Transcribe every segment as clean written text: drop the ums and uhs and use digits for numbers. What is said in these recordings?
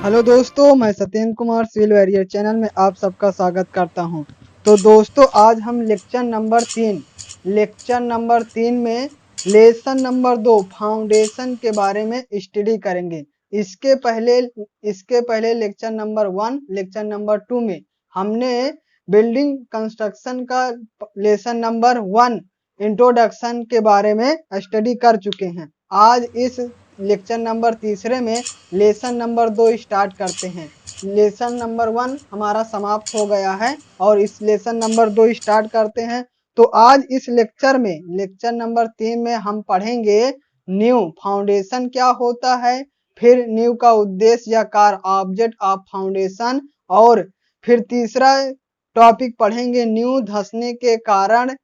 Hello दोस्तों, मैं Satyendra Kumar civil warrior channel में आप सबका स्वागत करता हूं। तो दोस्तों, आज हम लेक्चर नंबर 3 में लेसन नंबर 2 फाउंडेशन के बारे में स्टडी करेंगे। इसके पहले लेक्चर नंबर 2 में हमने बिल्डिंग कंस्ट्रक्शन का लेसन नंबर 1 इंट्रोडक्शन के बारे में स्टडी कर चुके हैं। आज इस लेक्चर नंबर तीसरे में लेसन नंबर 2 स्टार्ट करते हैं। लेसन नंबर 1 हमारा समाप्त हो गया है और इस लेसन नंबर 2 स्टार्ट करते हैं। तो आज इस लेक्चर नंबर 3 में हम पढ़ेंगे न्यू फाउंडेशन क्या होता है, फिर न्यू का उद्देश्य या कार्य ऑब्जेक्ट ऑफ फाउंडेशन, और फिर तीसरा टॉपिक पढ़ेंगे न्यू धंसने के कारण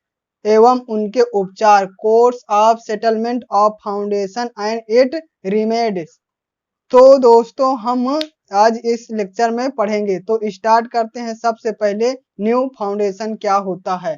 एवं उनके उपचार, course of settlement of foundation and it remedies. तो दोस्तों, हम आज इस लेक्चर में पढ़ेंगे। तो स्टार्ट करते हैं। सबसे पहले न्यू फाउंडेशन क्या होता है।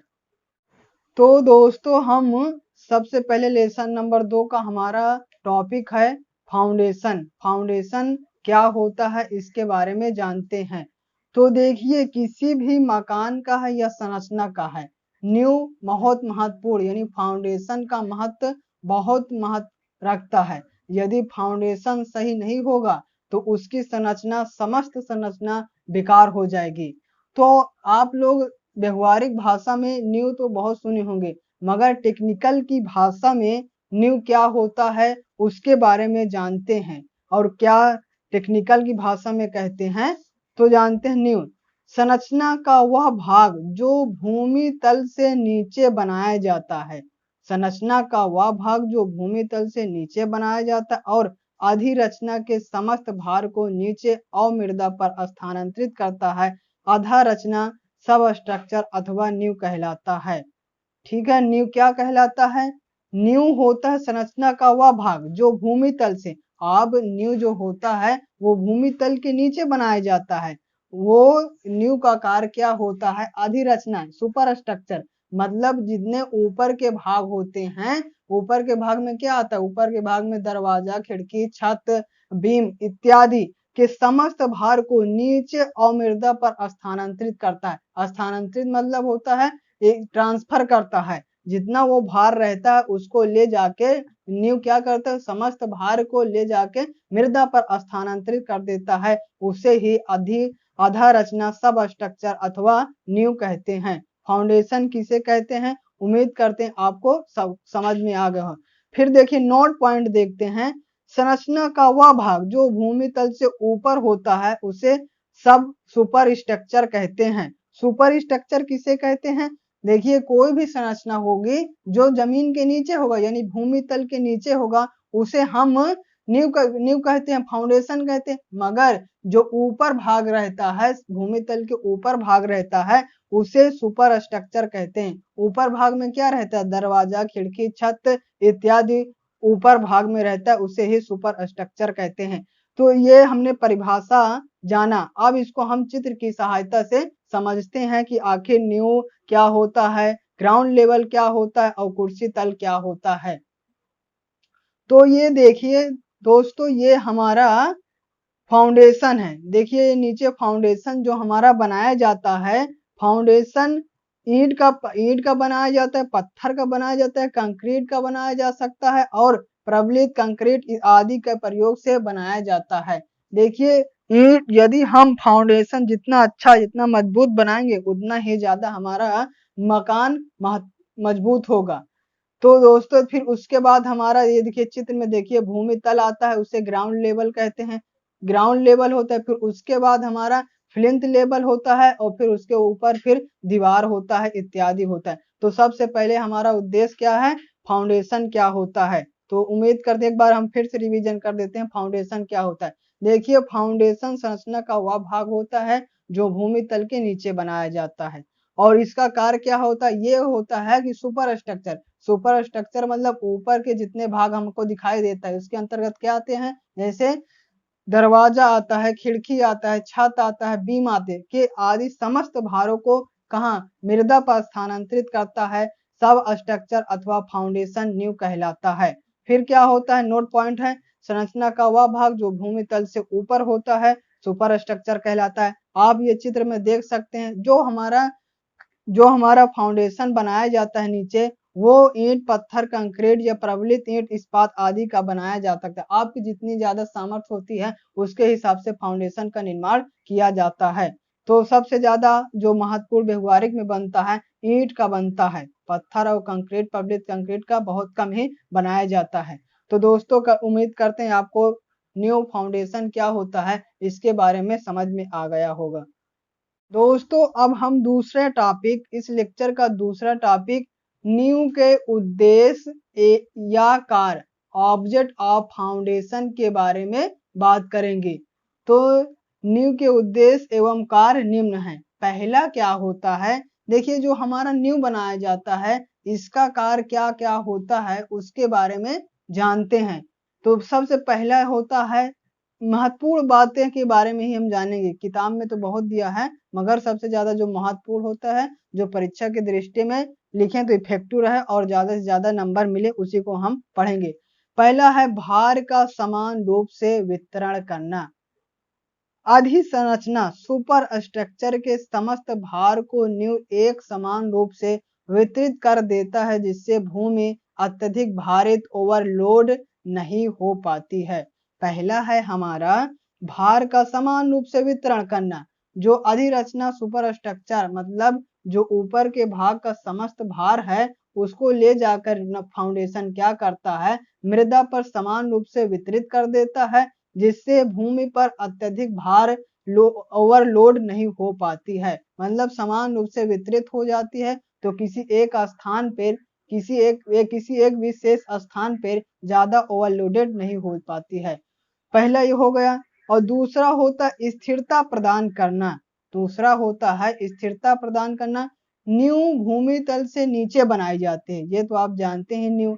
तो दोस्तों, हम सबसे पहले लेसन नंबर 2 का हमारा टॉपिक है फाउंडेशन। फाउंडेशन क्या होता है इसके बारे में जानते हैं। तो देखिए, किसी भी मकान का है या संरचना का है, न्यू बहुत महत्वपूर्ण, यानी फाउंडेशन का महत्व बहुत महत्व रखता है। यदि फाउंडेशन सही नहीं होगा तो उसकी संरचना, समस्त संरचना बेकार हो जाएगी। तो आप लोग व्यवहारिक भाषा में न्यू तो बहुत सुने होंगे, मगर टेक्निकल की भाषा में न्यू क्या होता है उसके बारे में जानते हैं। और क्या टेक्निकल की भाषा में कहते हैं तो जानते हैं। न्यू संरचना का वह भाग जो भूमि तल से नीचे बनाया जाता है। संरचना का वह भाग जो भूमि तल से नीचे बनाया जाता है और अधिरचना के समस्त भार को नीचे अवमृदा पर स्थानांतरित करता है। अधरचना सब स्ट्रक्चर अथवा न्यू कहलाता है। ठीक है, न्यू क्या कहलाता है। न्यू होता है संरचना का वह भाग जो भूमि तल से, अब न्यू जो होता है वो भूमि तल के नीचे बनाया जाता है। वो न्यू का कार्य क्या होता है, अधिरचना, सुपर स्ट्रक्चर, मतलब जितने ऊपर के भाग होते हैं, ऊपर के भाग में क्या आता है, ऊपर के भाग में दरवाजा, खिड़की, छत, बीम इत्यादि के समस्त भार को नीचे अवमृदा पर स्थानांतरित करता है। स्थानांतरित मतलब होता है एक ट्रांसफर करता है। जितना वो भार रहता है उसको ले जाके न्यू क्या करता है, समस्त भार को ले जाके मृदा पर स्थानांतरित कर देता है। उसे ही अधरचना सब स्ट्रक्चर अथवा न्यू कहते हैं। फाउंडेशन किसे कहते हैं, उम्मीद करते हैं आपको सब समझ में आ गया हो। फिर देखिए नोट पॉइंट देखते हैं। संरचना का वह भाग जो भूमि तल से ऊपर होता है उसे सब सुपर स्ट्रक्चर कहते हैं। सुपर स्ट्रक्चर किसे कहते हैं, देखिए कोई भी संरचना होगी जो जमीन के नीचे होगा, यानी भूमि तल के नीचे होगा, उसे हम न्यू कहते हैं, फाउंडेशन कहते हैं। मगर जो ऊपर भाग रहता है, भूमि तल के ऊपर भाग रहता है, उसे सुपर स्ट्रक्चर कहते हैं। ऊपर भाग में क्या रहता है, दरवाजा, खिड़की, छत इत्यादि ऊपर भाग में रहता है, उसे ही सुपर स्ट्रक्चर कहते हैं। तो ये हमने परिभाषा जाना। अब इसको हम चित्र की सहायता से समझते हैं कि आखिर न्यू क्या होता है, ग्राउंड लेवल क्या होता है और कुर्सी तल क्या होता है। तो ये देखिए दोस्तों, ये हमारा फाउंडेशन है। देखिए ये नीचे फाउंडेशन जो हमारा बनाया जाता है, फाउंडेशन ईंट का बनाया जाता है, पत्थर का बनाया जाता है, कंक्रीट का बनाया जा सकता है और प्रबलित कंक्रीट आदि के प्रयोग से बनाया जाता है। देखिए ईंट, यदि हम फाउंडेशन जितना अच्छा, जितना मजबूत बनाएंगे उतना ही ज्यादा हमारा मकान मजबूत होगा। तो दोस्तों फिर उसके बाद हमारा ये देखिए चित्र में देखिए भूमि तल आता है, उसे ग्राउंड लेवल कहते हैं। ग्राउंड लेवल होता है, फिर उसके बाद हमारा फ्लिंथ लेवल होता है और फिर उसके ऊपर फिर दीवार होता है इत्यादि होता है। तो सबसे पहले हमारा उद्देश्य क्या है, फाउंडेशन क्या होता है। तो उम्मीद करते एक बार हम फिर से रिवीजन कर देते हैं फाउंडेशन क्या होता है। देखिए फाउंडेशन संरचना का वह भाग होता है जो भूमि तल के नीचे बनाया जाता है और इसका कार्य क्या होता है, ये होता है कि सुपर स्ट्रक्चर, सुपर स्ट्रक्चर मतलब ऊपर के जितने भाग हमको दिखाई देता है उसके अंतर्गत क्या आते हैं, जैसे दरवाजा आता है, खिड़की आता है, छत आता है, बीम आते हैं के आदि समस्त भारों को कहाँ, मृदा पर स्थानांतरित करता है। सब स्ट्रक्चर अथवा फाउंडेशन न्यू कहलाता है। फिर क्या होता है, नोट पॉइंट है, संरचना का वह भाग जो भूमि तल से ऊपर होता है, सुपर स्ट्रक्चर कहलाता है। आप ये चित्र में देख सकते हैं जो हमारा फाउंडेशन बनाया जाता है नीचे, वो ईंट, पत्थर, कंक्रीट या प्रबलित ईंट, इस्पात आदि का बनाया जा सकता है। आपकी जितनी ज्यादा सामर्थ्य होती है उसके हिसाब से फाउंडेशन का निर्माण किया जाता है। तो सबसे ज्यादा जो महत्वपूर्ण व्यवहारिक में बनता है ईंट का बनता है, पत्थर और कंक्रीट, प्रबलित कंक्रीट का बहुत कम ही बनाया जाता है। तो दोस्तों का उम्मीद करते हैं आपको न्यू फाउंडेशन क्या होता है इसके बारे में समझ में आ गया होगा। दोस्तों अब हम दूसरे टॉपिक, इस लेक्चर का दूसरा टॉपिक नींव के उद्देश्य या कार्य, ऑब्जेक्ट ऑफ फाउंडेशन के बारे में बात करेंगे। तो नींव के उद्देश्य एवं कार्य निम्न है। पहला क्या होता है, देखिए जो हमारा नींव बनाया जाता है इसका कार्य क्या क्या होता है उसके बारे में जानते हैं। तो सबसे पहला होता है, महत्वपूर्ण बातें के बारे में ही हम जानेंगे। किताब में तो बहुत दिया है मगर सबसे ज्यादा जो महत्वपूर्ण होता है, जो परीक्षा की दृष्टि में लिखें तो इफेक्टिव रहे और ज्यादा से ज्यादा नंबर मिले, उसी को हम पढ़ेंगे। पहला है भार का समान रूप से वितरण करना। अधिसंरचना सुपर स्ट्रक्चर के समस्त भार को नींव एक समान रूप से वितरित कर देता है, जिससे भूमि अत्यधिक भारित ओवरलोड नहीं हो पाती है। पहला है हमारा भार का समान रूप से वितरण करना। जो अधिरचना सुपर स्ट्रक्चर मतलब जो ऊपर के भाग का समस्त भार है उसको ले जाकर फाउंडेशन क्या करता है, मृदा पर समान रूप से वितरित कर देता है, जिससे भूमि पर अत्यधिक भार ओवरलोड नहीं हो पाती है। मतलब समान रूप से वितरित हो जाती है तो किसी एक स्थान पर किसी एक विशेष स्थान पर ज्यादा ओवरलोडेड नहीं हो पाती है। पहला ये हो गया। और दूसरा होता है स्थिरता प्रदान करना। दूसरा होता है स्थिरता प्रदान करना। नींव भूमि तल से नीचे बनाई जाती है, ये तो आप जानते हैं नींव,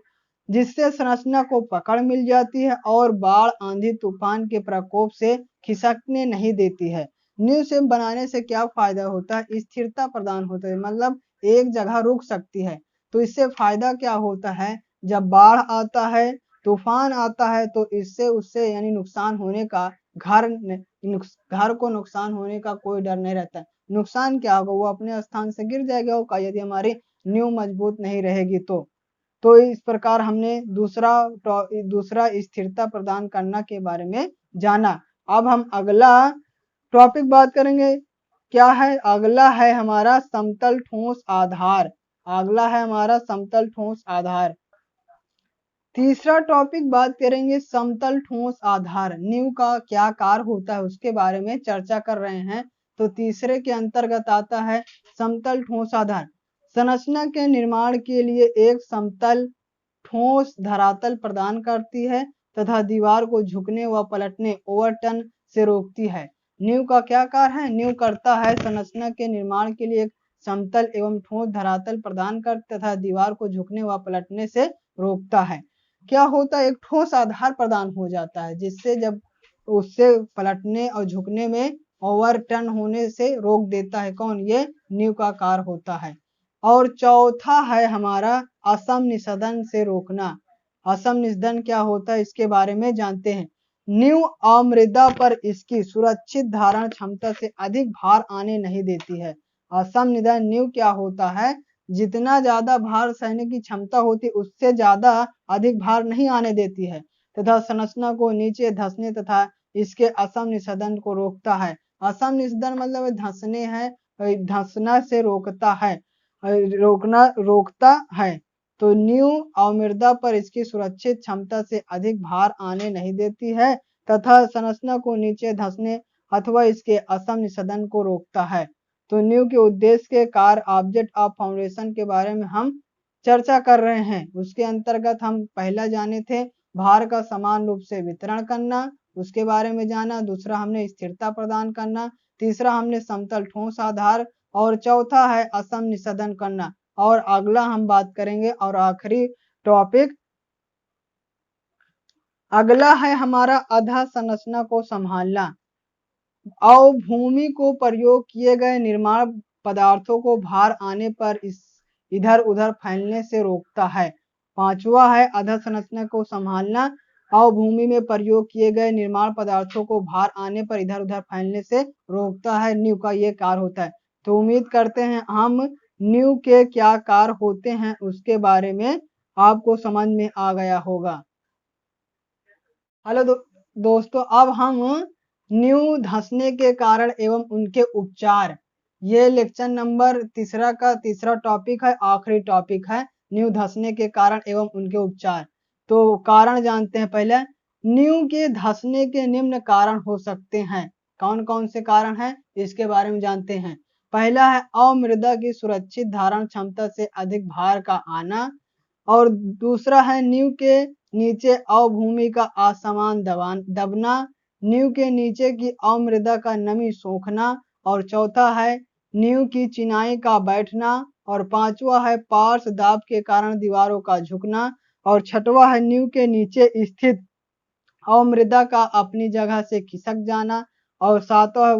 जिससे संरचना को पकड़ मिल जाती है और बाढ़, आंधी, तूफान के प्रकोप से खिसकने नहीं देती है। नींव से बनाने से क्या फायदा होता है, स्थिरता प्रदान होता है, मतलब एक जगह रुक सकती है। तो इससे फायदा क्या होता है, जब बाढ़ आता है, तूफान आता है तो इससे उससे यानी नुकसान होने का घर को नुकसान होने का कोई डर नहीं रहता है। नुकसान क्या होगा, वो अपने स्थान से गिर जाएगा वो, यदि हमारी नींव मजबूत नहीं रहेगी तो इस प्रकार हमने दूसरा स्थिरता प्रदान करना के बारे में जाना। अब हम अगला टॉपिक बात करेंगे। क्या है, अगला है हमारा समतल ठोस आधार। अगला है हमारा समतल ठोस आधार। तीसरा टॉपिक बात करेंगे समतल ठोस आधार। नींव का क्या कार्य होता है उसके बारे में चर्चा कर रहे हैं। तो तीसरे के अंतर्गत आता है समतल ठोस आधार। संरचना के निर्माण के लिए एक समतल ठोस धरातल प्रदान करती है तथा दीवार को झुकने व पलटने, ओवरटर्न से रोकती है। नींव का क्या कार्य है, नींव करता है संरचना के निर्माण के लिए एक समतल एवं ठोस धरातल प्रदान कर तथा दीवार को झुकने व पलटने से रोकता है। क्या होता है, एक ठोस आधार प्रदान हो जाता है जिससे जब उससे पलटने और झुकने में ओवरटर्न होने से रोक देता है। कौन, ये नींव का कार्य होता है। और चौथा है हमारा असम निषदन से रोकना। असम निषदन क्या होता है इसके बारे में जानते हैं। नींव अमृदा पर इसकी सुरक्षित धारण क्षमता से अधिक भार आने नहीं देती है। असम निषदन नींव क्या होता है, जितना ज्यादा भार सहने की क्षमता होती है उससे ज्यादा अधिक भार नहीं आने देती है तथा संरचना को नीचे धंसने तथा इसके असम निषदन को रोकता है। असम निषदन मतलब धंसने है, धंसना से रोकता है, रोकता है। तो नींव अमृदा पर इसकी सुरक्षित क्षमता से अधिक भार आने नहीं देती है तथा संरचना को नीचे धंसने अथवा इसके असम निषदन को रोकता है। तो नींव के उद्देश्य के कार्य, ऑब्जेक्ट ऑफ फाउंडेशन के बारे में हम चर्चा कर रहे हैं। उसके अंतर्गत हम पहला जाने थे भार का समान रूप से वितरण करना, उसके बारे में जाना। दूसरा हमने स्थिरता प्रदान करना। तीसरा हमने समतल ठोस आधार और चौथा है असम निषदन करना। और अगला हम बात करेंगे और आखिरी टॉपिक अगला है हमारा अधा संरचना को संभालना। अवभूमि को प्रयोग किए गए निर्माण पदार्थों को भार आने पर इधर उधर फैलने से रोकता है। पांचवा है अधा संरचना को संभालना। अवभूमि में प्रयोग किए गए निर्माण पदार्थों को भार आने पर इधर उधर फैलने से रोकता है। नींव का ये कार्य होता है। तो उम्मीद करते हैं हम नींव के क्या कार्य होते हैं उसके बारे में आपको समझ में आ गया होगा। हेलो दोस्तों, अब हम नींव धंसने के कारण एवं उनके उपचार, ये लेक्चर नंबर तीसरा का तीसरा टॉपिक है, आखिरी टॉपिक है नींव धंसने के कारण एवं उनके उपचार। तो कारण जानते हैं पहले। नींव के धंसने के निम्न कारण हो सकते हैं। कौन कौन से कारण हैं इसके बारे में जानते हैं। पहला है अमृदा की सुरक्षित धारण क्षमता से अधिक भार का आना, और दूसरा है नींव के नीचे अवभूमि का असमान दबना, नींव के नीचे की अमृदा का नमी सोखना, और चौथा है नींव की चिनाई का बैठना, और पांचवा है पार्श्व दाब के कारण दीवारों का झुकना, और छठवा है नींव के नीचे स्थित अमृदा का अपनी जगह से खिसक जाना, और सातवां है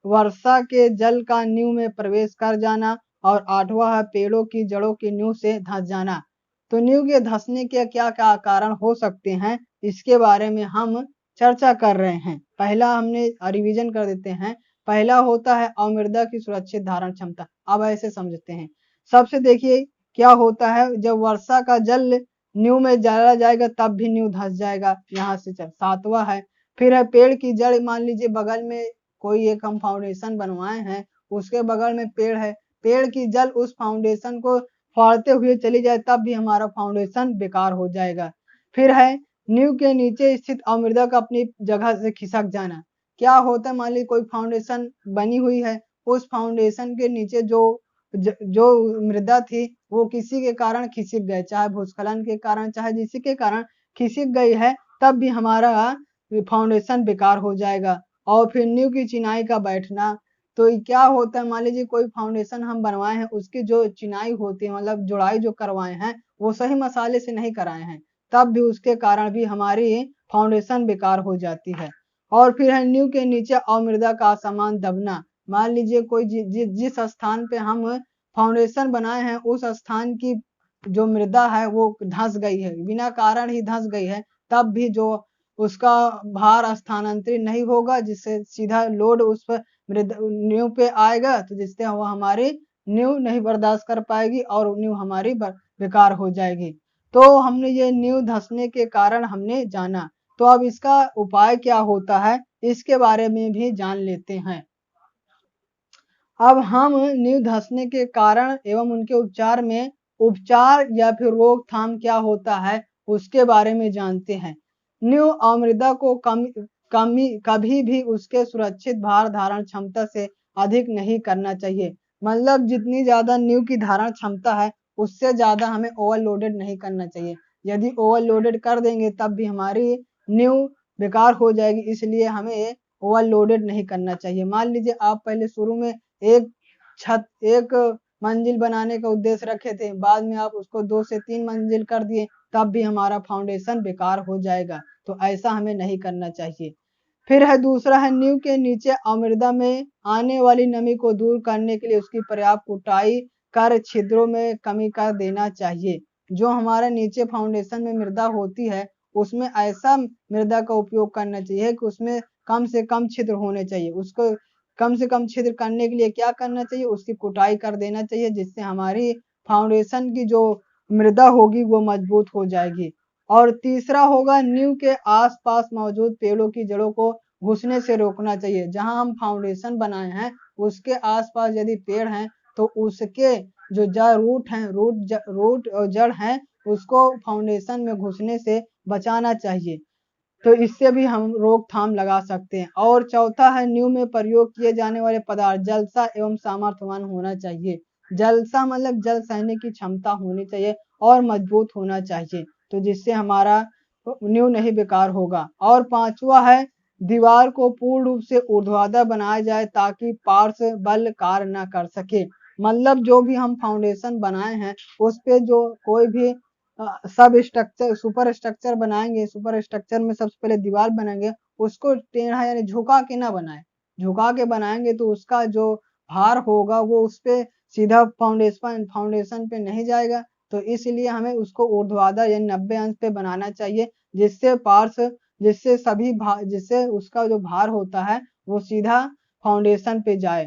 वर्षा के जल का नींव में प्रवेश कर जाना, और आठवां है पेड़ों की जड़ों की नींव से धंस जाना। तो नींव के धंसने के क्या क्या कारण हो सकते हैं इसके बारे में हम चर्चा कर रहे हैं। पहला हमने रिवीजन कर देते हैं। पहला होता है अमृदा की सुरक्षित धारण क्षमता। अब ऐसे समझते हैं। सबसे देखिए क्या होता है, जब वर्षा का जल नींव में डाला जाएगा तब भी नींव धंस जाएगा। यहाँ से चल सातवां है, फिर है पेड़ की जड़। मान लीजिए बगल में कोई एक हम फाउंडेशन बनवाए हैं, उसके बगल में पेड़ है, पेड़ की जड़ उस फाउंडेशन को फाड़ते हुए चली जाए तब भी हमारा फाउंडेशन बेकार हो जाएगा। फिर है नींव के नीचे स्थित अमृदा का अपनी जगह से खिसक जाना। क्या होता है, मान लीजिए कोई फाउंडेशन बनी हुई है, उस फाउंडेशन के नीचे जो मृदा थी वो किसी के कारण खिसक गए, चाहे भूस्खलन के कारण चाहे जिसी के कारण खिसक गई है, तब भी हमारा फाउंडेशन बेकार हो जाएगा। और फिर नींव की चिनाई का बैठना। तो क्या होता है, मान लीजिए कोई फाउंडेशन हम बनवाए हैं, उसकी जो चिनाई होती है मतलब जुड़ाई जो करवाए हैं वो सही मसाले से नहीं कराए हैं, तब भी उसके कारण भी हमारी फाउंडेशन बेकार हो जाती है। और फिर है नींव के नीचे अमृदा का असमान दबना। मान लीजिए कोई जिस स्थान पे हम फाउंडेशन बनाए हैं उस स्थान की जो मृदा है वो धंस गई है, बिना कारण ही धंस गई है, तब भी जो उसका भार स्थानांतरित नहीं होगा, जिससे सीधा लोड उस पर नींव पे आएगा, तो जिससे वो हमारी नींव नहीं बर्दाश्त कर पाएगी और नींव हमारी बेकार हो जाएगी। तो हमने ये नींव धंसने के कारण हमने जाना। तो अब इसका उपाय क्या होता है इसके बारे में भी जान लेते हैं। अब हम नींव धंसने के कारण एवं उनके उपचार में उपचार या फिर रोकथाम क्या होता है उसके बारे में जानते हैं। नींव अमृदा को कभी भी उसके सुरक्षित भार धारण क्षमता से अधिक नहीं करना चाहिए। मतलब जितनी ज्यादा नींव की धारण क्षमता है उससे ज्यादा हमें ओवरलोडेड नहीं करना चाहिए। यदि ओवरलोडेड कर देंगे तब भी हमारी नींव बेकार हो जाएगी, इसलिए हमें ओवरलोडेड नहीं करना चाहिए। मान लीजिए आप पहले शुरू में एक मंजिल बनाने का उद्देश्य रखे थे, बाद में आप उसको 2 से 3 मंजिल कर दिए, तब भी हमारा फाउंडेशन बेकार हो जाएगा। तो ऐसा हमें नहीं करना चाहिए। फिर है दूसरा है नींव के नीचे अमृदा में आने वाली नमी को दूर करने के लिए उसकी पर्याप्त कुटाई कर छिद्रों में कमी कर देना चाहिए। जो हमारे नीचे फाउंडेशन में मृदा होती है उसमें ऐसा मृदा का उपयोग करना चाहिए कि उसमें कम से कम छिद्र होने चाहिए। उसको कम से कम छिद्र करने के लिए क्या करना चाहिए, उसकी कुटाई कर देना चाहिए, जिससे हमारी फाउंडेशन की जो मृदा होगी वो मजबूत हो जाएगी। और तीसरा होगा नींव के आसपास मौजूद पेड़ों की जड़ों को घुसने से रोकना चाहिए। जहां हम फाउंडेशन बनाए हैं उसके आसपास यदि पेड़ हैं तो उसके जो रूट और जड़ हैं उसको फाउंडेशन में घुसने से बचाना चाहिए। तो इससे भी हम रोकथाम लगा सकते हैं। और चौथा है नींव में प्रयोग किए जाने वाले पदार्थ जलसा एवं सामर्थ्यवान होना चाहिए। जलसा मतलब जल सहने की क्षमता होनी चाहिए और मजबूत होना चाहिए, तो जिससे हमारा नींव नहीं बेकार होगा। और पांचवा है दीवार को पूर्ण रूप से ऊर्ध्वाधर बनाया जाए ताकि पार्श्व बल कार्य न कर सके। मतलब जो भी हम फाउंडेशन बनाए हैं उस पे जो कोई भी सब स्ट्रक्चर सुपर स्ट्रक्चर बनाएंगे, सुपर स्ट्रक्चर में सबसे पहले दीवार बनाएंगे, उसको टेढ़ा यानी झुका के ना बनाए। झुका के बनाएंगे तो उसका जो भार होगा वो उस पे सीधा फाउंडेशन पे नहीं जाएगा। तो इसलिए हमें उसको ऊर्ध्वाधर यानी 90 अंश पे बनाना चाहिए जिससे उसका जो भार होता है वो सीधा फाउंडेशन पे जाए।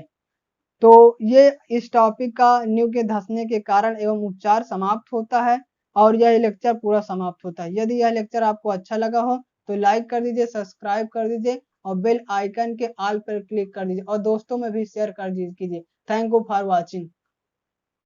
तो ये इस टॉपिक का नींव के धंसने के कारण एवं उपचार समाप्त होता है और यह लेक्चर पूरा समाप्त होता है। यदि यह लेक्चर आपको अच्छा लगा हो तो लाइक कर दीजिए, सब्सक्राइब कर दीजिए और बेल आइकन के ऑल पर क्लिक कर दीजिए और दोस्तों में भी शेयर कर कीजिए। Thank you for watching.